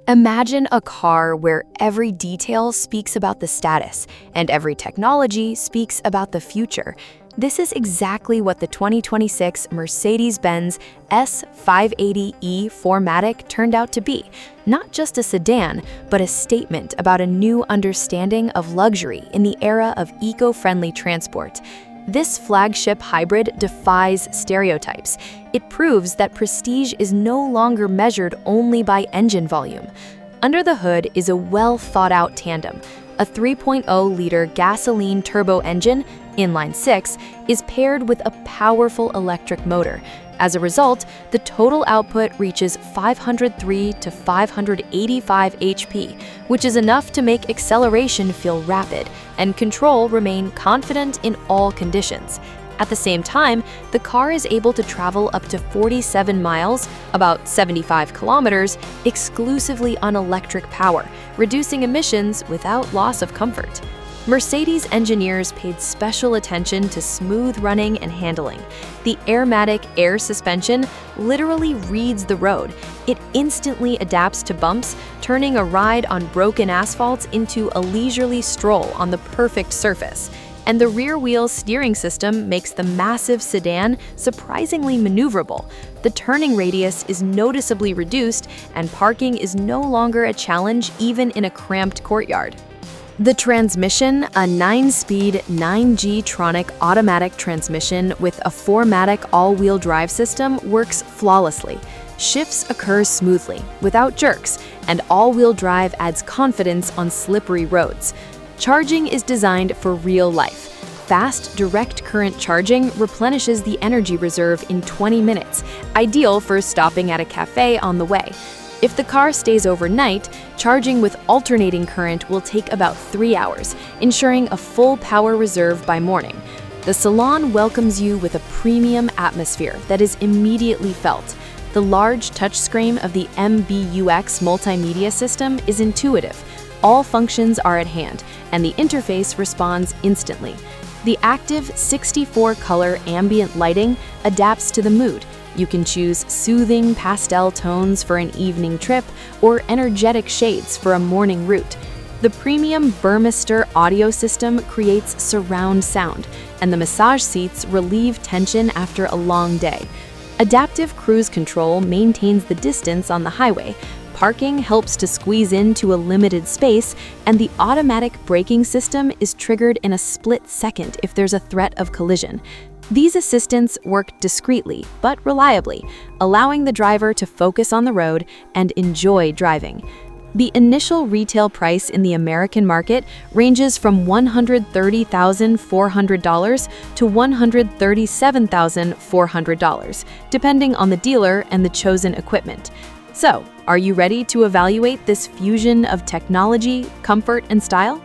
Imagine a car where every detail speaks about the status and every technology speaks about the future. This is exactly what the 2026 Mercedes Benz S 580e 4MATIC turned out to be. Not just a sedan, but a statement about a new understanding of luxury in the era of eco-friendly transport. This flagship hybrid defies stereotypes. It proves that prestige is no longer measured only by engine volume. Under the hood is a well-thought-out tandem. A 3.0-liter gasoline turbo engine, inline-6, is paired with a powerful electric motor. As a result, the total output reaches 503 to 585 HP, which is enough to make acceleration feel rapid and control remain confident in all conditions. At the same time, the car is able to travel up to 47 miles, about 75 kilometers, exclusively on electric power, reducing emissions without loss of comfort. Mercedes engineers paid special attention to smooth running and handling. The Airmatic air suspension literally reads the road. It instantly adapts to bumps, turning a ride on broken asphalt into a leisurely stroll on the perfect surface. And the rear-wheel steering system makes the massive sedan surprisingly maneuverable. The turning radius is noticeably reduced, and parking is no longer a challenge even in a cramped courtyard. The transmission, a 9-speed 9G-tronic automatic transmission with a 4MATIC all-wheel drive system, works flawlessly. Shifts occur smoothly, without jerks, and all-wheel drive adds confidence on slippery roads. Charging is designed for real life. Fast, direct current charging replenishes the energy reserve in 20 minutes, ideal for stopping at a cafe on the way. If the car stays overnight, charging with alternating current will take about 3 hours, ensuring a full power reserve by morning. The salon welcomes you with a premium atmosphere that is immediately felt. The large touchscreen of the MBUX multimedia system is intuitive. All functions are at hand, and the interface responds instantly. The active 64-color ambient lighting adapts to the mood. You can choose soothing pastel tones for an evening trip or energetic shades for a morning route. The premium Burmester audio system creates surround sound, and the massage seats relieve tension after a long day. Adaptive cruise control maintains the distance on the highway. Parking helps to squeeze into a limited space, and the automatic braking system is triggered in a split second if there's a threat of collision. These assistants work discreetly but reliably, allowing the driver to focus on the road and enjoy driving. The initial retail price in the American market ranges from $130,400 to $137,400, depending on the dealer and the chosen equipment. So, are you ready to evaluate this fusion of technology, comfort, and style?